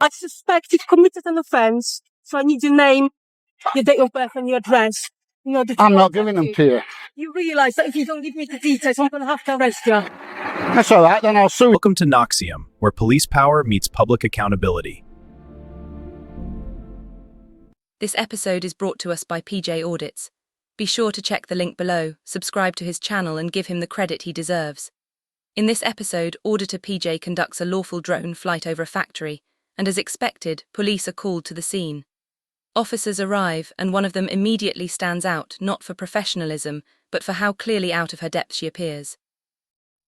I suspect you've committed an offence, so I need your name, your date of birth and your address. I'm not giving them to you. You realise that if you don't give me the details, I'm going to have to arrest you. That's all right, then I'll sue. Welcome to Noxium, where police power meets public accountability. This episode is brought to us by PJ Audits. Be sure to check the link below, subscribe to his channel and give him the credit he deserves. In this episode, Auditor PJ conducts a lawful drone flight over a factory, and as expected, police are called to the scene. Officers arrive, and one of them immediately stands out, not for professionalism, but for how clearly out of her depth she appears.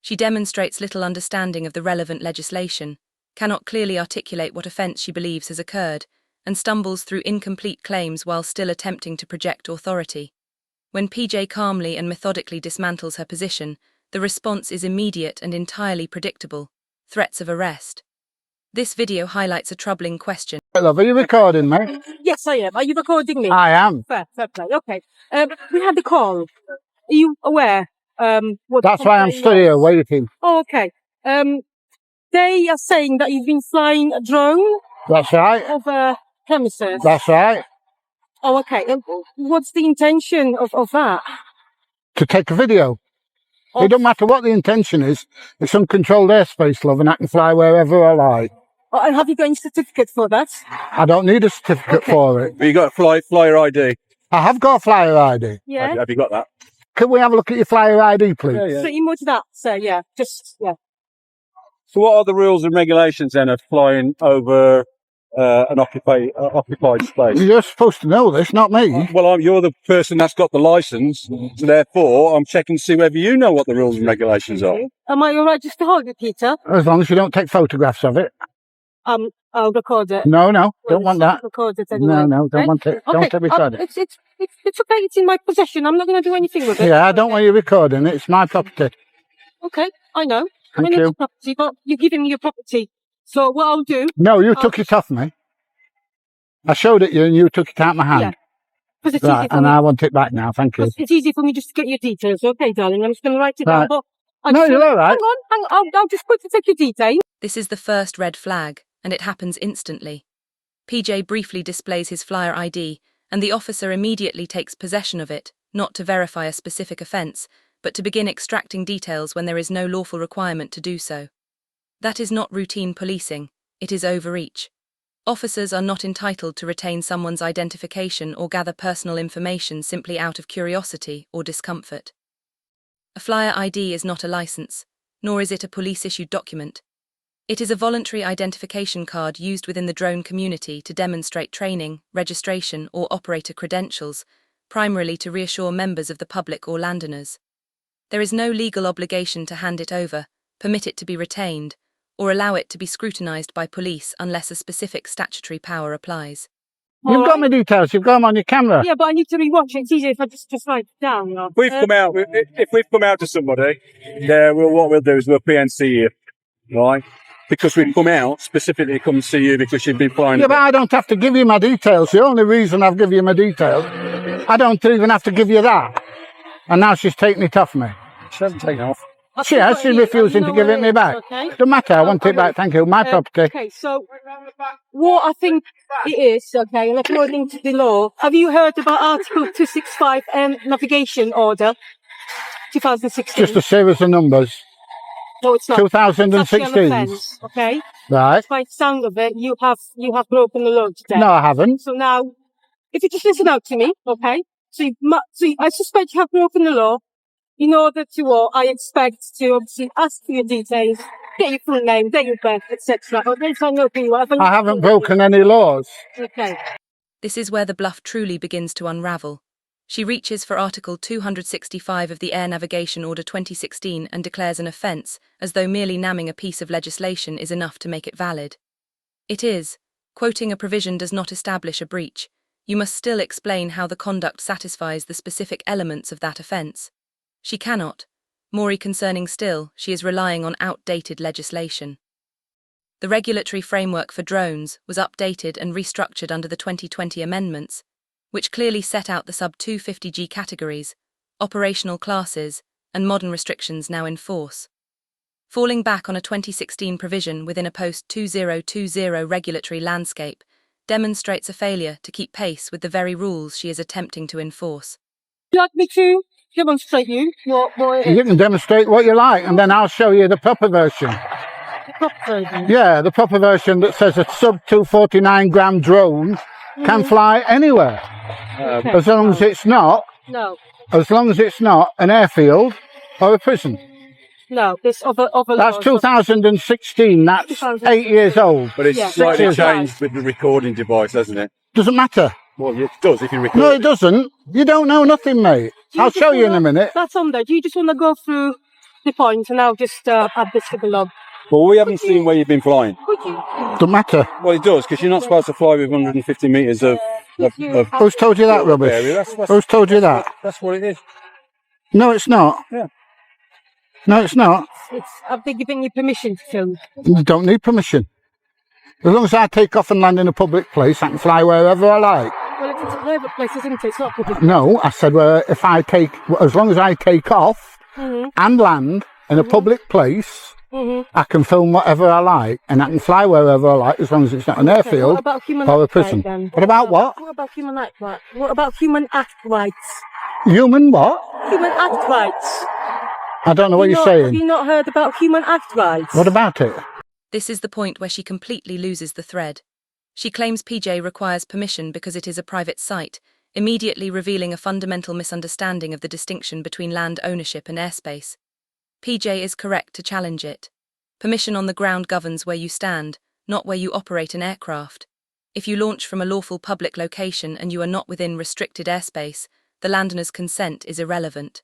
She demonstrates little understanding of the relevant legislation, cannot clearly articulate what offence she believes has occurred, and stumbles through incomplete claims while still attempting to project authority. When PJ calmly and methodically dismantles her position, the response is immediate and entirely predictable: threats of arrest. This video highlights a troubling question. Hey, love, are you recording, mate? Yes, I am. Are you recording me? I am. Fair play. Okay. We had the call. Are you aware? That's why I'm still here waiting. Oh, okay. They are saying that you've been flying a drone. That's right. Over premises. That's right. Oh, okay. What's the intention of that? To take a video. It don't matter what the intention is. It's uncontrolled airspace, love, and I can fly wherever I like. Oh, and have you got any certificate for that? I don't need a certificate for it. But you got a flyer ID. I have got a flyer ID. Yeah. Have you got that? Can we have a look at your flyer ID, please? Yeah. Pretty much that. So yeah, yeah. So what are the rules and regulations then of flying over an occupied space? You're supposed to know this, not me. Well, you're the person that's got the licence, so therefore I'm checking to see whether you know what the rules and regulations are. Am I all right just to hold it, Peter? As long as you don't take photographs of it. I'll record it. No, don't want that. Record it anyway. No, don't want it. Don't take me credit. It's okay. It's in my possession. I'm not going to do anything with it. Yeah, I don't want you recording it. It's my property. Okay, I know. Thank It's you. your property, but you're giving me your property. So what I'll do... No, you took it off me. I showed it you and you took it out of my hand. Yeah. 'Cause it's Right, easy for and me. I want it back now. Thank you. It's easy for me just to get your details. Okay, darling. I'm just going to write it down. Right. But No, you're all right. Hang on. I'll just quickly take your details. This is the first red flag, and it happens instantly. PJ briefly displays his flyer ID, and the officer immediately takes possession of it, not to verify a specific offence, but to begin extracting details when there is no lawful requirement to do so. That is not routine policing, it is overreach. Officers are not entitled to retain someone's identification or gather personal information simply out of curiosity or discomfort. A flyer ID is not a license, nor is it a police-issued document. It is a voluntary identification card used within the drone community to demonstrate training, registration, or operator credentials, primarily to reassure members of the public or landowners. There is no legal obligation to hand it over, permit it to be retained, or allow it to be scrutinised by police unless a specific statutory power applies. You've got my details. You've got them on your camera. Yeah, but I need to rewatch it. It's easier if I just write it down. If we've come out to somebody, what we'll do is we'll PNC you, right? Because we've come out specifically to come see you because you've been flying. Yeah, but I don't have to give you my details. The only reason I've given you my details, I don't even have to give you that. And now she's taking it off me. She hasn't taken it off. She's refusing to give it me back. Okay. Don't matter, I want it back, thank you. My property. Okay, so what I think it is, okay, and according to the law, have you heard about Article 265 Navigation Order 2016? Just a series of numbers. No, it's not. 2016. It's actually an offence, okay? Right. By the sound of it, you have broken the law today. No, I haven't. So now, if you just listen out to me, okay? So I suspect you have broken the law. In order to, I expect to obviously ask for your details, get your full name, date of birth, etc. I haven't broken any laws. Okay. This is where the bluff truly begins to unravel. She reaches for Article 265 of the Air Navigation Order 2016 and declares an offence, as though merely namming a piece of legislation is enough to make it valid. It is. Quoting a provision does not establish a breach. You must still explain how the conduct satisfies the specific elements of that offence. She cannot. More concerning still, she is relying on outdated legislation. The regulatory framework for drones was updated and restructured under the 2020 amendments, which clearly set out the sub-250G categories, operational classes, and modern restrictions now in force. falling back on a 2016 provision within a post-2020 regulatory landscape, demonstrates a failure to keep pace with the very rules she is attempting to enforce. Would you like me to demonstrate what it is? You can demonstrate what you like, and then I'll show you the proper version. The proper version? Yeah, the proper version that says a sub-249 gram drone can fly anywhere. Okay. As long as it's not, No. as long as it's not an airfield or a prison. No, this other That's laws. 2016, that's 8 years old. But it's Yeah. slightly Yes. changed with the recording device, hasn't it? Doesn't matter. Well, it does if you record. No, it doesn't. You don't know nothing, mate. Do you I'll just show you in a wanna- minute. That's on there. Do you just want to go through the points and I'll just add this to the log? Well, we haven't seen where you've been flying. Would you? Doesn't matter. Well, it does, because you're not supposed to fly with 150 metres of Who's told you that area. rubbish? That's Who's told you that? That's what it is. No, it's not. Yeah. No, it's not. Have they given you permission to film? You don't need permission. As long as I take off and land in a public place, I can fly wherever I like. Well, it's a private place, isn't it? It's not public. No, I said, as long as I take off and land in a public place, I can film whatever I like, and I can fly wherever I like, as long as it's not an airfield What about human or a act prison. right, then? What about what? What about human act rights? What about human act rights? Human what? Human act rights. I don't know what you're Have saying. you not heard about human act rights? What about it? This is the point where she completely loses the thread. She claims PJ requires permission because it is a private site, immediately revealing a fundamental misunderstanding of the distinction between land ownership and airspace. PJ is correct to challenge it. Permission on the ground governs where you stand, not where you operate an aircraft. If you launch from a lawful public location and you are not within restricted airspace, the landowner's consent is irrelevant.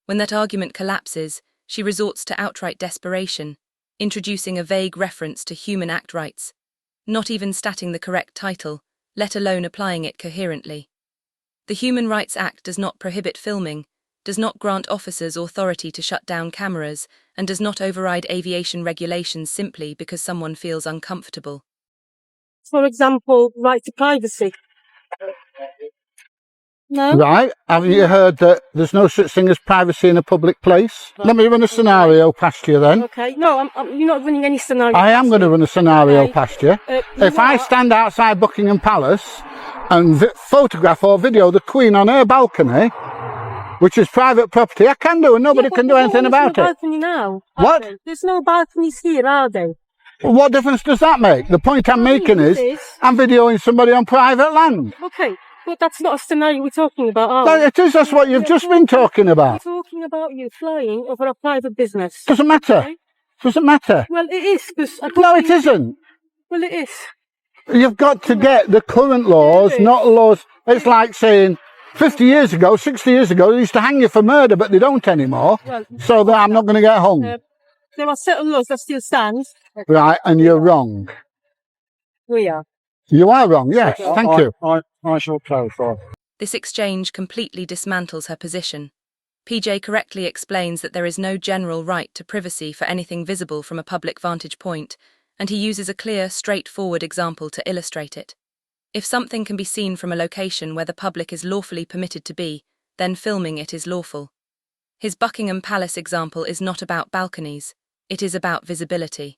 When that argument collapses, she resorts to outright desperation, introducing a vague reference to human act rights, not even stating the correct title, let alone applying it coherently. The Human Rights Act does not prohibit filming, does not grant officers authority to shut down cameras, and does not override aviation regulations simply because someone feels uncomfortable. For example, right to privacy. No? Right? Haven't you heard that there's no such thing as privacy in a public place? Let me run a scenario past you then. Okay. No, you're not running any scenario. I am going to run a scenario Okay. past you. You If I are- stand outside Buckingham Palace and photograph or video the Queen on her balcony, which is private property, I can do, and nobody Yeah, but can do there's anything no about it. balcony now, are What? there? There's no balconies here, are there? Well, what difference does that make? The point I'm making is, I'm videoing somebody on private land. Okay, but that's not a scenario we're talking about, are Well, we? it is, that's what you've just been talking We're about. talking about you flying over a private business. Doesn't matter. Okay. Doesn't matter. Well, it is, because... No, it isn't. Well, it is. You've got to get the current laws, not laws. It's like saying 50 years ago, 60 years ago, they used to hang you for murder, but they don't anymore. Well, So that I'm not going to get hung. there are certain laws that still stand. Right, and you're wrong. We are. You are wrong, yes. Thank you. I shall clarify. This exchange completely dismantles her position. PJ correctly explains that there is no general right to privacy for anything visible from a public vantage point, and he uses a clear, straightforward example to illustrate it. If something can be seen from a location where the public is lawfully permitted to be, then filming it is lawful. His Buckingham Palace example is not about balconies, it is about visibility.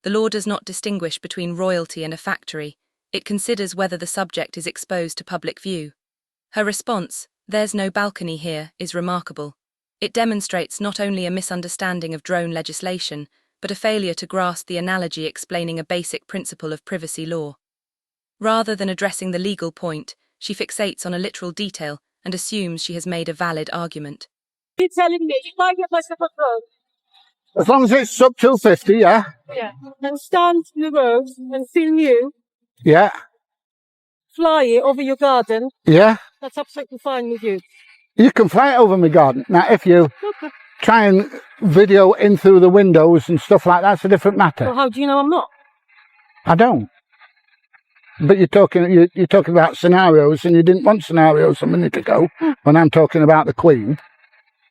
The law does not distinguish between royalty and a factory, it considers whether the subject is exposed to public view. Her response, "There's no balcony here," is remarkable. It demonstrates not only a misunderstanding of drone legislation, but a failure to grasp the analogy explaining a basic principle of privacy law. Rather than addressing the legal point, she fixates on a literal detail and assumes she has made a valid argument. You're telling me if I get myself a drone, As long as it's sub 250, yeah? and stand in the road and film you, Yeah, fly it over your garden, yeah. that's absolutely fine with you. You can fly it over my garden. Now, if you try and video in through the windows and stuff like that's a different Well, matter. how do you know I'm not? I don't. But you're talking about scenarios, and you didn't want scenarios a minute ago when I'm talking about the Queen.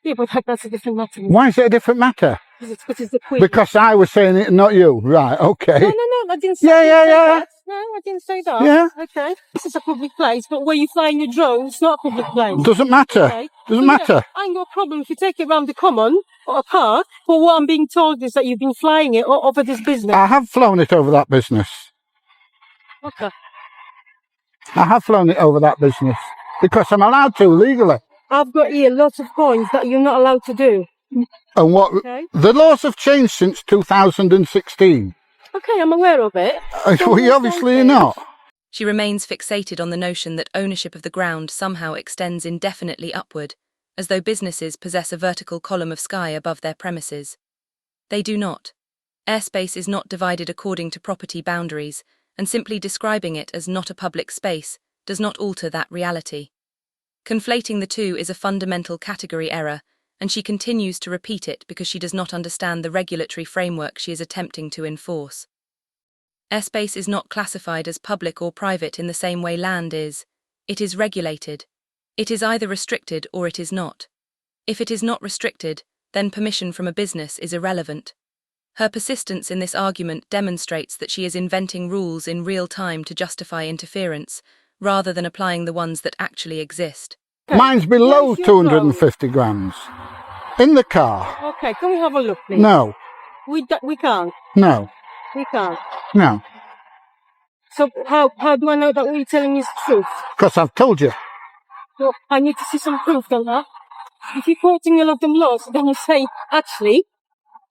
Yeah, but that's a different matter. Why is it a different matter? Because it's the Queen. Because I was saying it, not you. Right, okay. No, I didn't say, Yeah, yeah, yeah. that. No, I didn't say that. Yeah. Okay. This is a public place, but where you flying your drone, it's not a public place. Doesn't matter. Okay. Doesn't So, yeah, matter. I ain't got a problem if you take it round the common A car? But what I'm being told is that you've been flying it over this business. I have flown it over that business. Okay. I have flown it over that business because I'm allowed to legally. I've got here lots of points that you're not allowed to do. And what the laws have changed since 2016. Okay, I'm aware of it. We obviously are not. She remains fixated on the notion that ownership of the ground somehow extends indefinitely upward, as though businesses possess a vertical column of sky above their premises. They do not. Airspace is not divided according to property boundaries, and simply describing it as not a public space does not alter that reality. Conflating the two is a fundamental category error, and she continues to repeat it because she does not understand the regulatory framework she is attempting to enforce. Airspace is not classified as public or private in the same way land is. It is regulated. It is either restricted or it is not. If it is not restricted, then permission from a business is irrelevant. Her persistence in this argument demonstrates that she is inventing rules in real time to justify interference, rather than applying the ones that actually exist. Mine's below 250 grams. In the car. Okay, can we have a look, please? No. We can't. No. We can't. No. So how do I know that what you're telling me is the truth? Because I've told you. Well, I need to see some proof on that. If you're quoting a lot of laws, then you say, actually,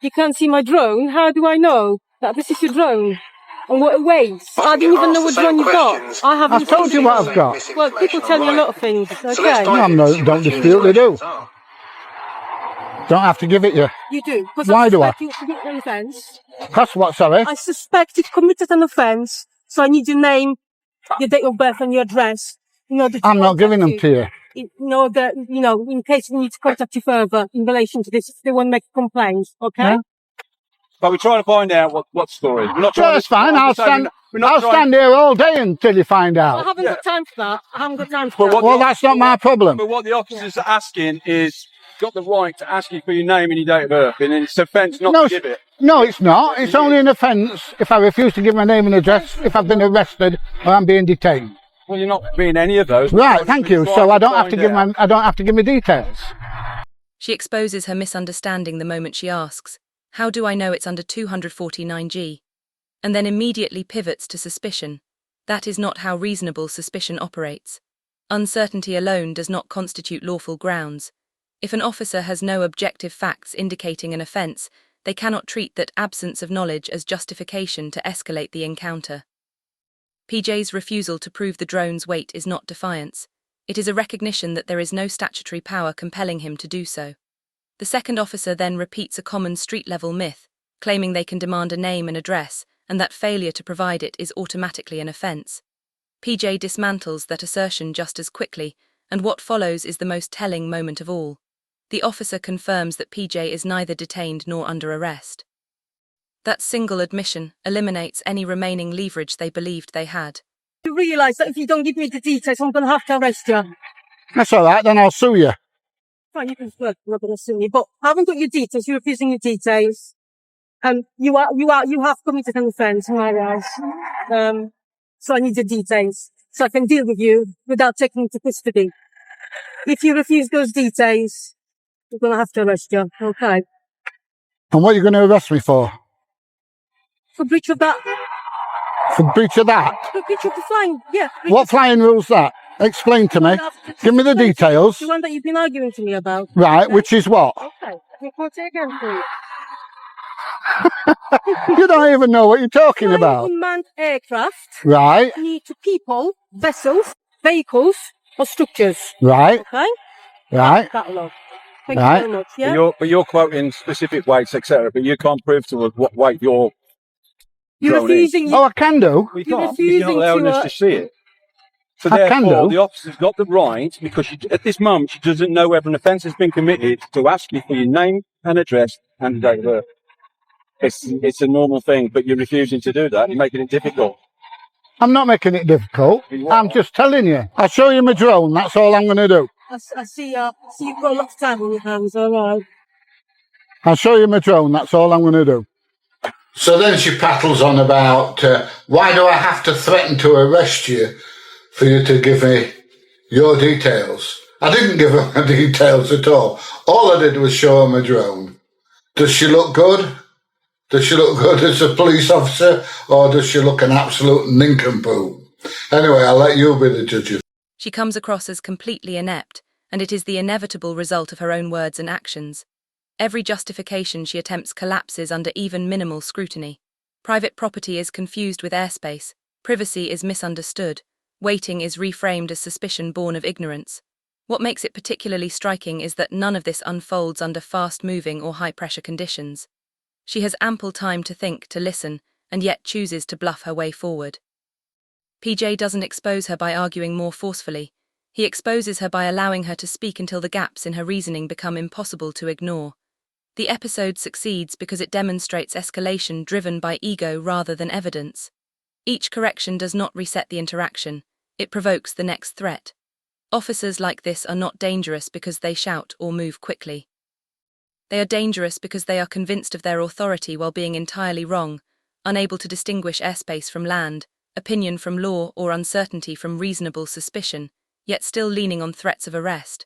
you can't see my drone. How do I know that this is your drone? And what it weighs? I didn't even know what drone you've got. I've told you what I've got. Well, people tell you a lot of things, okay? No, don't dispute, they do. Don't have to give it you. You do. Why do I? You committed an offence. That's what, sorry? I suspect you've committed an offence, so I need your name, your date of birth and your address. I'm not giving them to you. In case we need to contact you further in relation to this, if they want to make a complaint, okay? Yeah. But we're trying to find out what story. We're not trying That's fine. I'll stand here all day until you find I out. haven't got time for that. I haven't got time for that. Well, that's not my problem. But what the officers are asking is, got the right to ask you for your name and your date of birth, and it's an offence not to give it. No, it's not. It's only an offence if I refuse to give my name and address, if I've been arrested or I'm being detained. Well, you're not being any of those. Right, thank you. So I don't have to give my details. She exposes her misunderstanding the moment she asks, "How do I know it's under 249G?" and then immediately pivots to suspicion. That is not how reasonable suspicion operates. Uncertainty alone does not constitute lawful grounds. If an officer has no objective facts indicating an offence, they cannot treat that absence of knowledge as justification to escalate the encounter. PJ's refusal to prove the drone's weight is not defiance. It is a recognition that there is no statutory power compelling him to do so. The second officer then repeats a common street-level myth, claiming they can demand a name and address, and that failure to provide it is automatically an offence. PJ dismantles that assertion just as quickly, and what follows is the most telling moment of all. The officer confirms that PJ is neither detained nor under arrest. That single admission eliminates any remaining leverage they believed they had. You realise that if you don't give me the details, I'm going to have to arrest you. That's all right, then I'll sue you. Fine, you can work. I'm not going to sue you, but I haven't got your details. You're refusing your details, and you have committed an offence in my eyes. So I need your details so I can deal with you without taking you to custody. If you refuse those details, we're going to have to arrest you. Okay. And what are you going to arrest me for? For breach of that. For breach of that? For breach of the flying, yeah. What flying rule's that? Explain to me. Give me the details. The one that you've been arguing to me about. Right, okay. Which is what? Okay. You quote it again, please. You don't even know what you're talking about. Unmanned aircraft. Right. Need to people, vessels, vehicles, or structures. Right. Okay. Right. That law. Thank you very much. Yeah. But you're quoting specific weights, etc. But you can't prove to us what weight you're refusing. Oh, I can do. We can't. You're not allowing us to see it. So I can therefore, do. the officer's got the right, because at this moment she doesn't know whether an offence has been committed, to ask you for your name and address and date of birth. It's a normal thing, but you're refusing to do that. You're making it difficult. I'm not making it difficult. I'm just telling you. I'll show you my drone. That's all I'm going to do. I see you've got a lot of time on your hands, all right. I'll show you my drone. That's all I'm going to do. So then she prattles on about, why do I have to threaten to arrest you for you to give me your details? I didn't give her my details at all. All I did was show her my drone. Does she look good? Does she look good as a police officer, or does she look an absolute nincompoop? Anyway, I'll let you be the judge of. She comes across as completely inept, and it is the inevitable result of her own words and actions. Every justification she attempts collapses under even minimal scrutiny. Private property is confused with airspace, privacy is misunderstood, waiting is reframed as suspicion born of ignorance. What makes it particularly striking is that none of this unfolds under fast-moving or high-pressure conditions. She has ample time to think, to listen, and yet chooses to bluff her way forward. PJ doesn't expose her by arguing more forcefully. He exposes her by allowing her to speak until the gaps in her reasoning become impossible to ignore. The episode succeeds because it demonstrates escalation driven by ego rather than evidence. Each correction does not reset the interaction, it provokes the next threat. Officers like this are not dangerous because they shout or move quickly. They are dangerous because they are convinced of their authority while being entirely wrong, unable to distinguish airspace from land, opinion from law, or uncertainty from reasonable suspicion, yet still leaning on threats of arrest.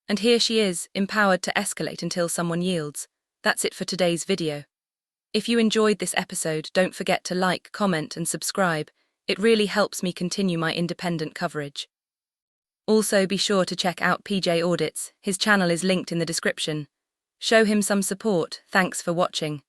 And here she is, empowered to escalate until someone yields. That's it for today's video. If you enjoyed this episode, don't forget to like, comment, and subscribe. It really helps me continue my independent coverage. Also, be sure to check out PJ Audits. His channel is linked in the description. Show him some support. Thanks for watching.